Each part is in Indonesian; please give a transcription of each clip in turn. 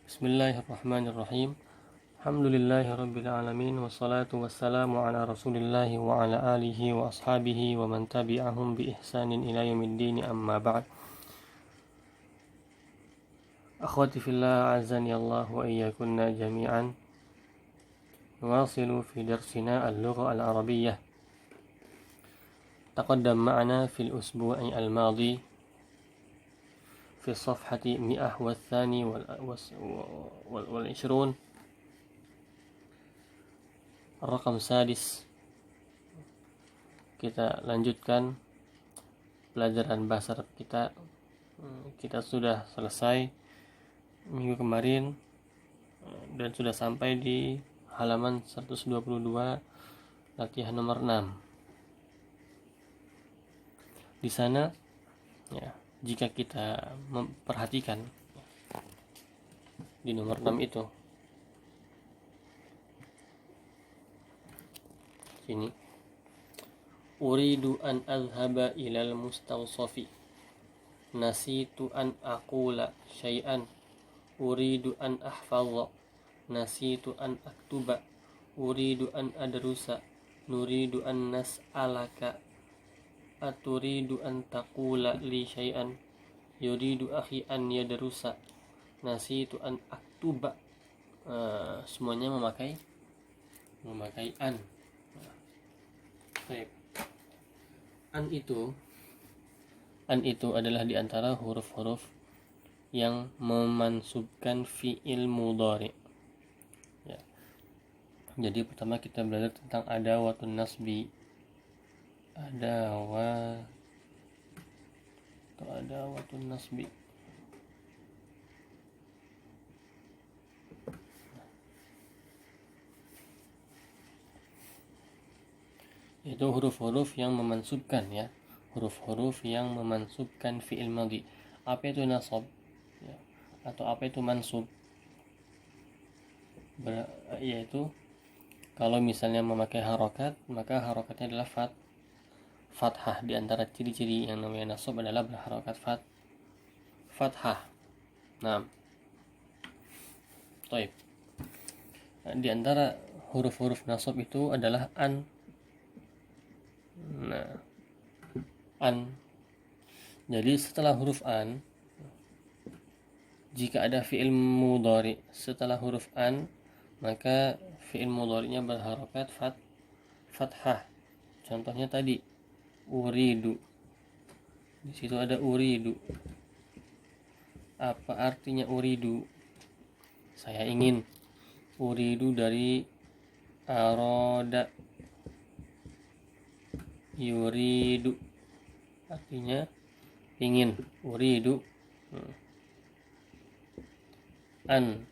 Bismillahirrahmanirrahim. Alhamdulillahirabbil alamin wassalatu wassalamu ala Rasulillah wa ala alihi wa ashabihi wa man tabi'ahum bi ihsanin ila yaumiddin, amma ba'd. Akhwati fillah, azani Allah wa iyyakunna jami'an. Nuwasilu fi darsina al-lugha al-arabiyyah. Taqaddam ma'ana fil usbu'i al-madi في الصفحة 122 الرقم السادس. Kita lanjutkan pelajaran bahasa Arab kita. Kita sudah selesai minggu kemarin dan sudah sampai di halaman 122, latihan nomor 6. Di sana ya, jika kita memperhatikan di nomor 6 itu, sini, uridu an azhaba ilal mustawsafi, nasitu an aqula syai'an, uridu an ahfadha, nasitu an aktuba, uridu an adrusa, nuridu an nas'alaka, aturidu an taqula li syai'an, yuridu akhi an yadrusa, nasitu an aktuba. Semuanya memakai an. Baik. An itu adalah di antara huruf-huruf yang memansubkan fi'il mudhari. Ya. Jadi pertama kita belajar tentang adawatun nasbi. Adawatun nasbi. Itu huruf-huruf yang memansubkan, ya. Huruf-huruf yang memansubkan fi'il madhi. Apa itu nasab? Ya. Atau apa itu mansub? Yaitu kalau misalnya memakai harokat, maka harokatnya adalah fathah. Di antara ciri-ciri yang namanya nasab adalah berharokat fathah. Nah, baik. Di antara huruf-huruf nasab itu adalah an. Nah, an. Jadi setelah huruf an, jika ada fi'il mudhari setelah huruf an, maka fi'il mudhari'nya berharokat fathah. Contohnya tadi uridu. Di situ ada uridu. Apa artinya uridu? Saya ingin. Uridu dari aroda, yuridu, artinya ingin. Uridu. An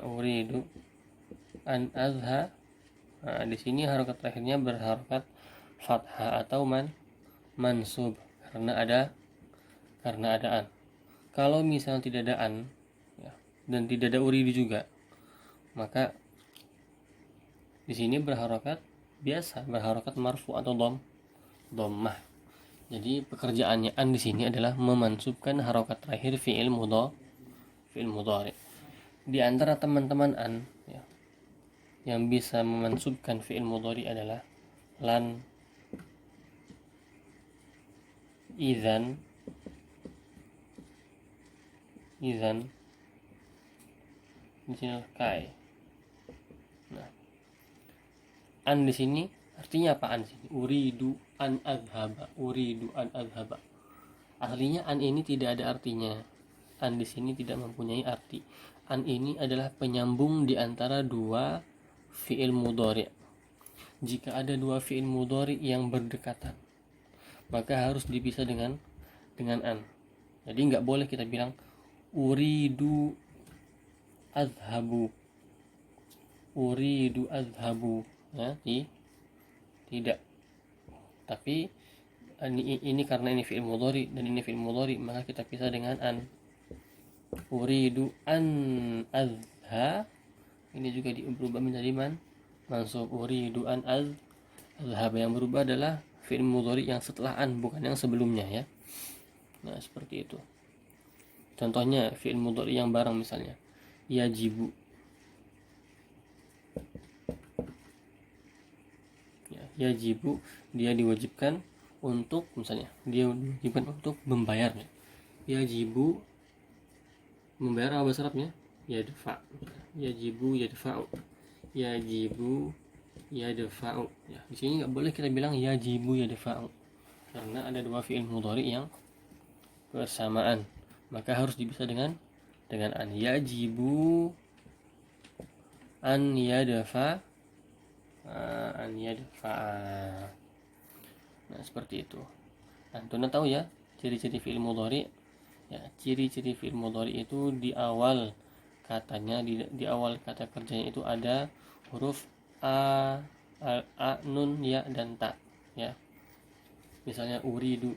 uridu an azha. Di sini harokat terakhirnya berharokat fathah atau mansub karena ada an. Kalau misalnya tidak ada an, ya, dan tidak ada uridu juga, maka di sini berharokat biasa, berharokat marfu atau dhammah. Jadi pekerjaannya an di sini adalah memansubkan harokat terakhir fi'il mudhari. Di antara teman-teman an, ya, yang bisa memansubkan fi'il mudhari adalah lan, idzan, di sini kai. Nah, an di sini artinya apa? An di sini uridu an azhaba. Aslinya an ini tidak ada artinya. An di sini tidak mempunyai arti. An ini adalah penyambung di antara dua fi'il mudhari. Jika ada dua fi'il mudhari yang berdekatan, maka harus dipisah dengan an. Jadi nggak boleh kita bilang uridu azhabu, ya, tidak. Tapi ini karena ini fi'il mudhari dan ini fi'il mudhari, maka kita pisah dengan an. Uridu an azha, ini juga berubah menjadi mansub. Uridu an azhab, yang berubah adalah fi'il mudhari yang setelah an, bukan yang sebelumnya, ya. Nah, seperti itu. Contohnya fi'il mudhari yang barang misalnya yajibu. Ya, yajibu dia diwajibkan untuk, misalnya dia diwajibkan untuk membayar. Yajibu membayar apa bahasa Arabnya? Yadfa. Yajibu yadfa'u. Yajibu yadfa'u. Ya, di sini nggak boleh kita bilang yajibu yadfa'u karena ada dua fi'il mudhari yang bersamaan, maka harus dipisah dengan an. Yajibu an yadfa, an yadfa. Nah, seperti itu. Antum tahu ya ciri-ciri fi'il mudhari? Ya, ciri-ciri fi'il mudhari itu di awal katanya, di awal kata kerjanya itu ada huruf a, nun, ya dan ta. Ya. Misalnya uridu,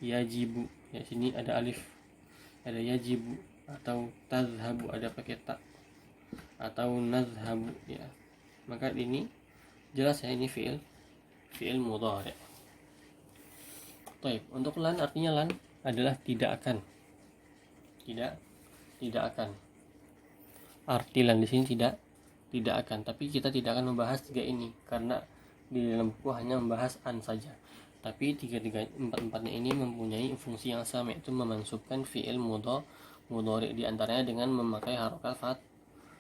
yajibu. Ya, sini ada alif, ada yajibu, atau tazhabu ada pakai ta, atau nazhabu. Ya, maka ini jelas ya, ini fi'il mudhari. Baik, untuk lan, artinya lan adalah tidak akan. Tidak akan. Arti lan di sini tidak akan, tapi kita tidak akan membahas tiga ini karena di dalam buku hanya membahas an saja. Tapi empat-empatnya ini mempunyai fungsi yang sama, yaitu memansubkan fi'il mudhari di antaranya dengan memakai harokat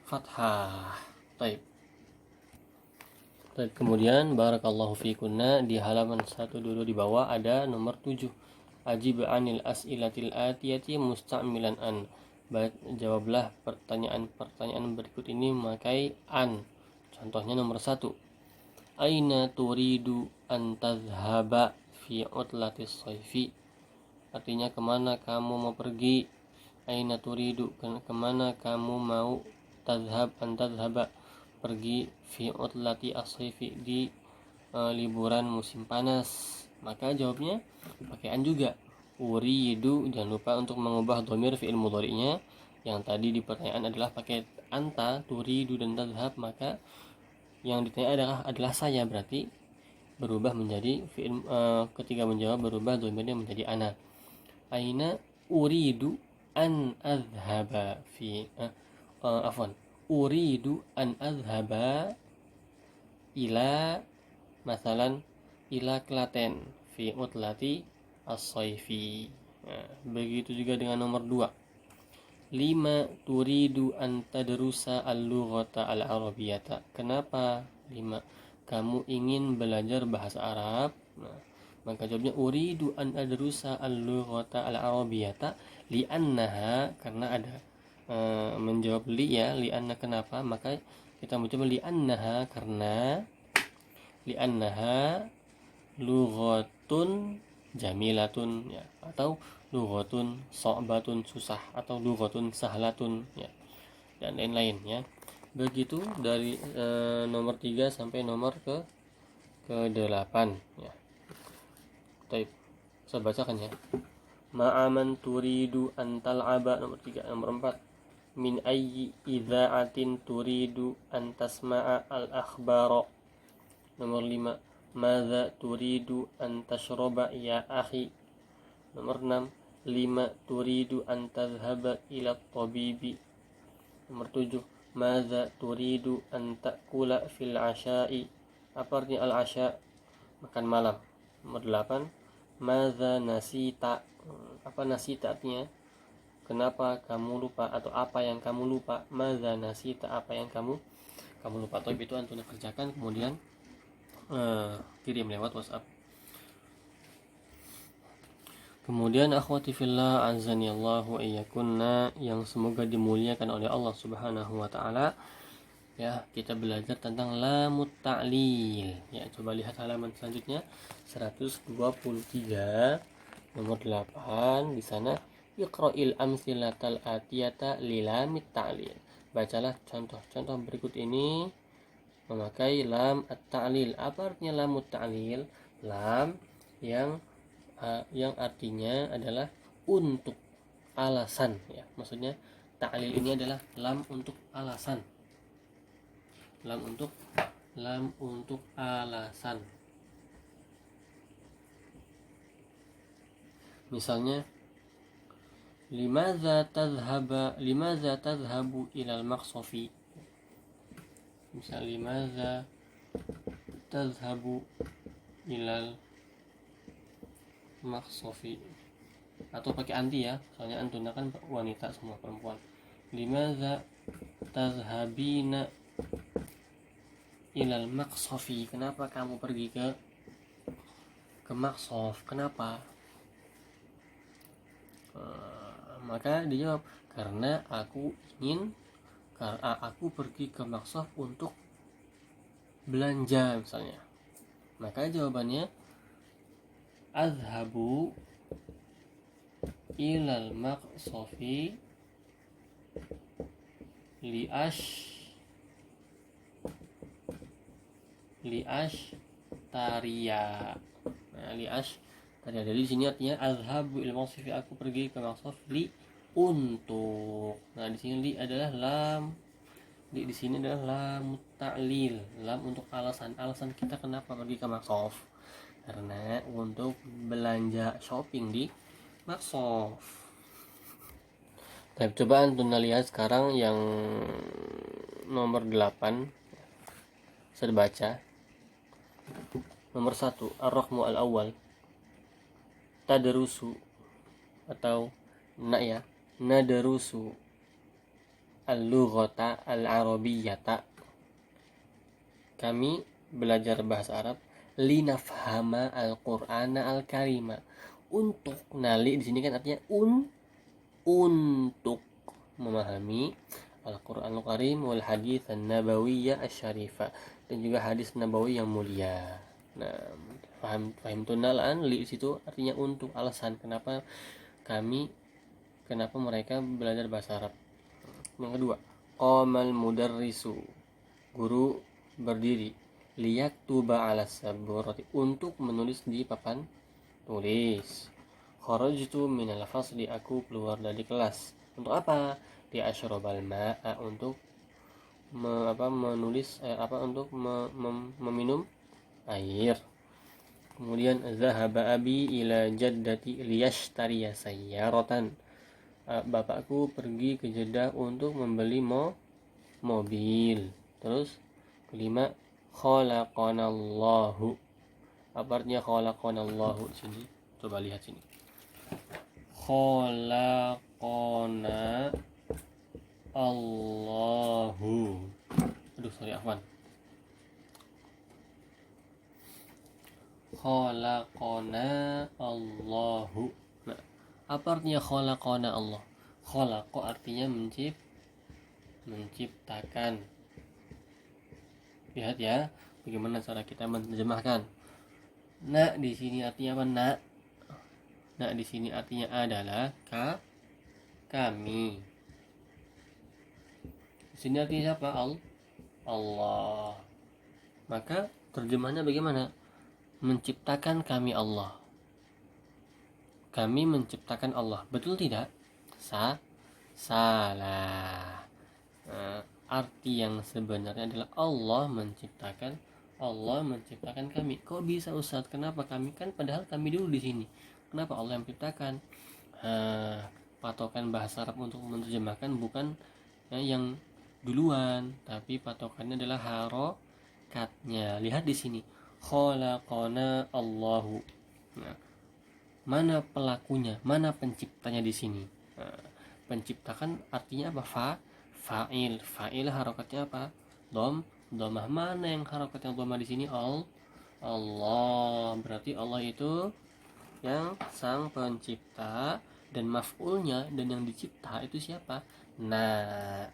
fathah. Baik. Kemudian barakallahu fikunna, di halaman 122 di bawah ada nomor 7. Ajib anil as'ilatil atiyati musta'milan an. Jawablah pertanyaan berikut ini memakai an. Contohnya nomor 1. Aina turidu an tadhhaba fi utlatis shayfi. Artinya kemana kamu mau pergi? Aina turidu, kemana kamu mau? Tadhhab, an tadhhaba, pergi, fi utlati as-shayfi, di liburan musim panas. Maka jawabnya pakai an juga. Uridu, jangan lupa untuk mengubah dhamir fi'il mudhari'nya yang tadi di pertanyaan adalah pakai anta, turidu dan tadhhab, maka yang ditanya adalah saya, berarti berubah menjadi fi'il, ketika menjawab berubah dhamirnya menjadi ana. Aina uridu an adhhaba fi uridu an adhhaba ila, masalan, ila Klaten fi utlati as-sayfi. Nah, begitu juga dengan nomor 2. 5. Turidu an tadrusa al-lughata al-arabiyyata. Kenapa 5? Kamu ingin belajar bahasa Arab. Nah, maka jawabnya uridu an adrusa al-lughata al-arabiyyata li'annaha, karena ada menjawab li, ya, li'anna kenapa, maka kita mencoba li'annaha, karena li'annaha lughatun jamilatun, ya, atau lughatun so'batun, susah, atau lughatun sahlatun, ya, dan lain-lain, ya. Begitu dari nomor 3 sampai nomor ke 8, ya. Baik, saya bacakan ya. Ma'aman turidu an tal'aba, nomor 3. Nomor 4. Min ayyi idza'atin turidu an tasma'a al-akhbara. Nomor 5. Madza turidu an tashroba ya akhi. Nomor 6. 5. Turidu an tadhhaba ila tabibi. Nomor 7. Madza turidu an ta'kula fil asya'i. Apa artinya al-asya? Makan malam. Nomor 8. Madza nasita. Apa nasita artinya? Kenapa kamu lupa, atau apa yang kamu lupa? Madza nasita, apa yang kamu lupa. Atau itu antum kerjakan kemudian kirim lewat WhatsApp. Kemudian akhwati fillah azani Allah wa iyyakunna, yang semoga dimuliakan oleh Allah Subhanahu wa taala. Ya, kita belajar tentang lamut ta'lil. Ya, coba lihat halaman selanjutnya 123 nomor 8. Di sana iqra'il amsilatal atiyata lilamit ta'lil. Bacalah contoh-contoh berikut ini memakai lam at-ta'lil. Apa artinya lam at-ta'lil? Lam yang artinya adalah untuk alasan, ya. Maksudnya ta'lil ini adalah lam untuk alasan. Lam untuk alasan. Misalnya limaza tadhhabu ilal maqsafi. Misal limaza tadhhabu ilal maqsafi, atau pakai anti ya, soalnya antuna kan wanita semua, perempuan. Limaza tadhhabina ilal maqsafi, kenapa kamu pergi ke maqsaf, kenapa? Maka dijawab, karena aku pergi ke maqsaf untuk belanja misalnya. Maka jawabannya azhabu ilal maqsafi liash taria. Liash taria. Jadi di sini artinya azhabu ilal maqsafi, aku pergi ke maqsaf untuk. Nah, di sini li adalah lam. Di sini adalah lam ta'lil, lam untuk alasan kita kenapa pergi ke maqsaf. Karena untuk belanja shopping di maqsaf. Nah, coba antum lihat sekarang yang nomor 8. Saya baca. Nomor 1, ar-raqmu al-awwal. Tadrusu atau nadarusu al-lughata al-arabiyyata. Kami belajar bahasa Arab linafhama al-Qur'ana al-karima. Untuk nali di sini kan artinya untuk memahami Al-Qur'anul Karim wal hadits an-nabawiyyah asy-syarifah, dan juga hadis nabawi yang mulia. Nah, paham tunalan li situ artinya untuk, alasan kenapa mereka belajar bahasa Arab. Yang kedua, qamal mudarrisu, guru berdiri, liyaktuba 'ala saburati, untuk menulis di papan tulis. Kharajtu minal fasli, aku keluar dari kelas. Untuk apa? Li asyrabal ma'a, untuk menulis untuk meminum air. Kemudian zahaba abi ila jaddati liyashtariya sayyaratan, bapakku pergi ke Jeddah untuk membeli mobil. Terus kelima, khalaqanallahu. Apa artinya khalaqanallahu di sini? Coba lihat sini. Khalaqana Allahu. Afwan. Khalaqana Allahu. Nah, apa artinya khalaqana Allah? Khalaqa artinya menciptakan. Lihat ya, bagaimana cara kita menerjemahkan. Nah, di sini artinya apa? Nah, di sini artinya adalah kami. Di sini artinya siapa? Allah. Maka terjemahnya bagaimana? Menciptakan kami Allah. Kami menciptakan Allah. Betul tidak? Salah. Arti yang sebenarnya adalah Allah menciptakan kami. Kok bisa Ustaz? Kenapa kami? Kan padahal kami dulu di sini. Kenapa Allah yang menciptakan? Patokan bahasa Arab untuk menerjemahkan bukan yang duluan, tapi patokannya adalah harokatnya. Lihat di sini, khalaqana Allahu. Nah, mana pelakunya? Mana penciptanya di sini? Penciptakan artinya apa? Fa'il harokatnya apa? Dhammah. Mana yang harokatnya dhammah di sini? Allah. Berarti Allah itu yang sang pencipta, dan maf'ulnya dan yang dicipta itu siapa? Nah,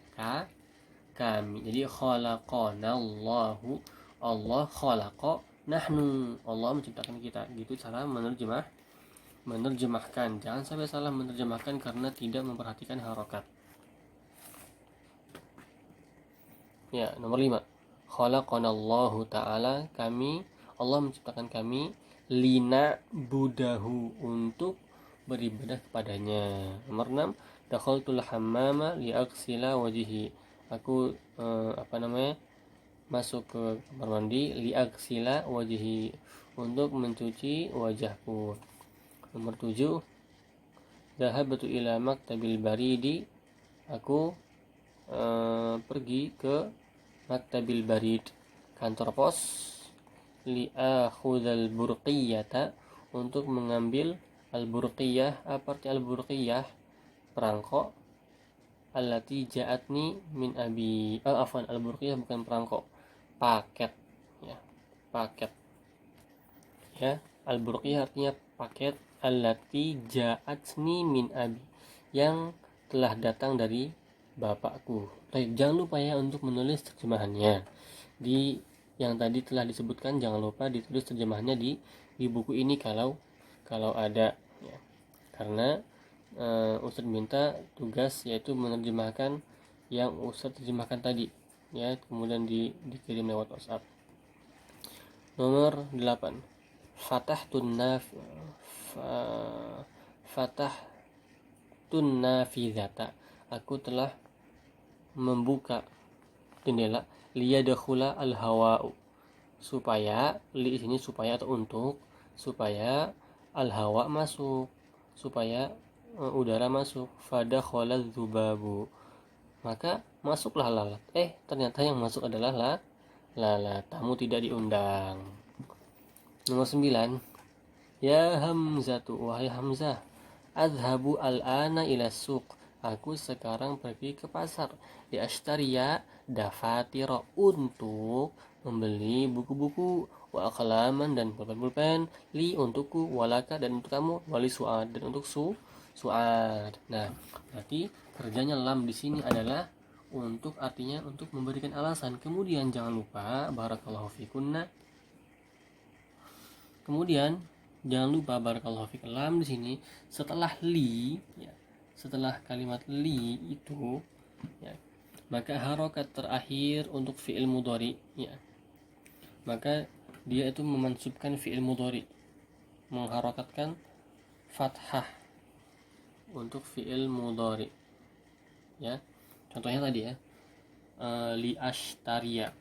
kami. Jadi khalaqana Allahu, Allah khalaqa nahnu, Allah menciptakan kita. Gitu cara menerjemahkan. Jangan sampai salah menerjemahkan karena tidak memperhatikan harokat. Ya, nomor 5. Khalaqana Allahu ta'ala, Allah menciptakan kami, lina budahu, untuk beribadah kepadanya. Nomor 6, dakhaltul hammama liaghsila wajhi, aku masuk ke kamar mandi, liaghsila wajhi, untuk mencuci wajahku. Nomor 7, Dhahabtu ila maktabil baridi. Aku pergi ke maktabil barid, kantor pos. Li'akhudhal burqiyata, untuk mengambil al-burqiyah. Apa arti al-burqiyah? Perangko. Allati ja'atni min abi. Afwan, al-burqiyah bukan perangko, paket ya, paket ya. Al-burqiyah artinya paket. Allati ja'atni min abi, yang telah datang dari bapakku. Baik, jangan lupa ya untuk menulis terjemahannya di yang tadi telah disebutkan. Jangan lupa ditulis terjemahannya di buku ini kalau ada ya. Karena Ustadz minta tugas yaitu menerjemahkan yang Ustadz terjemahkan tadi ya, kemudian dikirim lewat WhatsApp. Nomor 8. Fatahtun nafizata. Aku telah membuka jendela. Liyadkhula al-hawa'u, supaya li sini supaya atau untuk, supaya al-hawa masuk, supaya udara masuk. Fadakhala dzubabu, maka masuklah lalat. Ternyata yang masuk adalah lalat. Tamu tidak diundang. Nomor 9. Ya Hamzatu, wahai Hamzah. Adhabu al-ana ila suq, aku sekarang pergi ke pasar. Di ashtariya dafatira, untuk membeli buku-buku. Wa aqlaman, dan pulpen-pulpen. Li, untukku. Walaka, dan untuk kamu. Wali su'ad, dan untuk su'ad. Nah, berarti kerjanya lam di sini adalah untuk, artinya untuk memberikan alasan. Kemudian jangan lupa barakallahu fikunna. Kemudian jangan lupa barakallahu fik, lam di sini setelah li ya, setelah kalimat li itu ya, maka harokat terakhir untuk fi'il mudhari ya, maka dia itu memansubkan fi'il mudhari, mengharokatkan fathah untuk fi'il mudhari ya. Contohnya tadi ya, li ashtariya.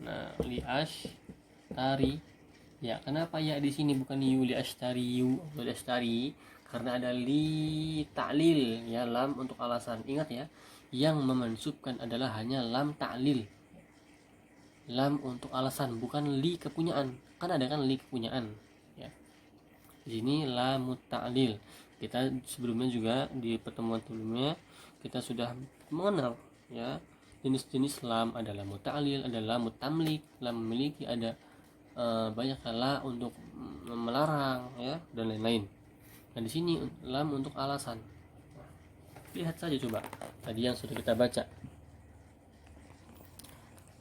Nah, li ashtari ya, kenapa ya di sini bukan yu li ashtari? Karena ada li ta'lil ya, lam untuk alasan. Ingat ya, yang memansubkan adalah hanya lam ta'lil, lam untuk alasan, bukan li kepunyaan. Kan ada kan li kepunyaan ya. Di sini lam ta'lil. Kita sebelumnya juga di pertemuan sebelumnya kita sudah mengenal ya, jenis-jenis lam. Ada lam ta'lil, ada lam tamlik, lam memiliki, ada banyak la untuk melarang ya, dan lain-lain. Nah, di sini lam untuk alasan. Lihat saja coba tadi yang sudah kita baca.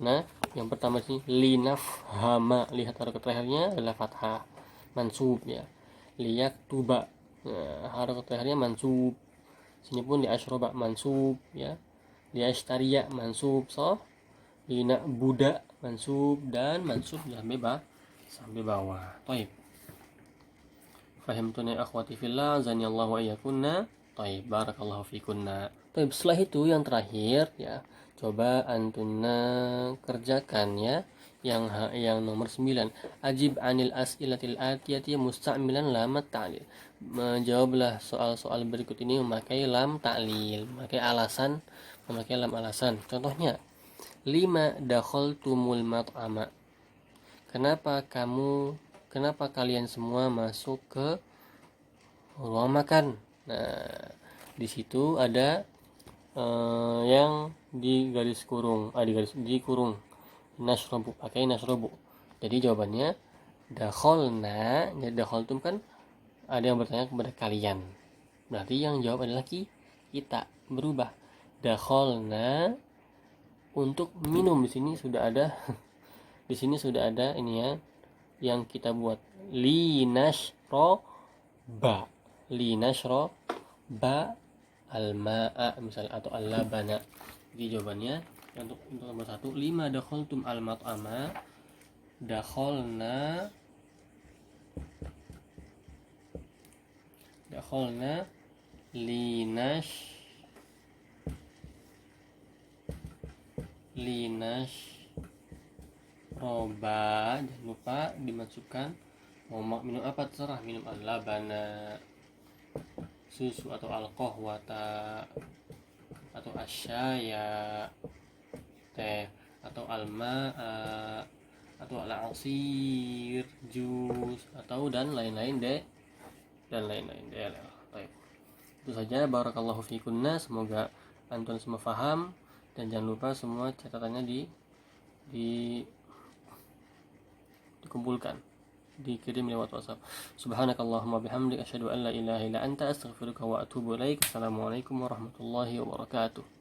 Nah, yang pertama sini linaf hama, lihat harokat terakhirnya adalah fathah, mansub ya. Liyak tuba, nah, harokat terakhirnya mansub. Sini pun li asyroba mansub ya. Li ashtariya mansub. So lina budak mansub, dan mansub sampai bawah. Taib. Fahimtuna akhwati fillah, zanillahu wa iyyakunna. Taib, barakallahu fikunna. Taib, setelah itu yang terakhir ya, coba antuna kerjakan ya, yang nomor 9. Ajib anil as'ilatil atiyati musta'milan lam ta'lil. Menjawablah soal-soal berikut ini memakai lam ta'lil, memakai lam alasan. Contohnya, 5 dakhaltumul mat'ama. Kenapa kalian semua masuk ke ruang makan? Nah, di situ ada yang di garis kurung, di kurung. Nashrobu, pakai nashrobu. Jadi jawabannya dakhalna. Jadi dakhaltum kan ada yang bertanya kepada kalian. Berarti yang jawab adalah kita. Berubah. Dakhalna untuk minum. Di sini sudah ada di sini sudah ada ini ya, yang kita buat linashroba al-ma'a misal, atau al-labana. Jadi jawabannya untuk nomor 1, 5 dakhaltum al-mat'ama. Dakhalna linash roba, jangan lupa dimasukkan mau minum apa terserah, minum al-labana susu, atau al-qahwata, atau asyaya teh, atau al-ma'a, atau al-asir jus, atau dan lain-lain deh, dan lain-lain deh. Baik. Itu saja, barakallahu fikunna, semoga antum semua paham, dan jangan lupa semua catatannya dikumpulkan, dikirim lewat WhatsApp. Subhanakallahumma bihamdik, asyhadu an la ilaha illa anta, astaghfiruka wa atubu ilaik. Assalamualaikum warahmatullahi wabarakatuh.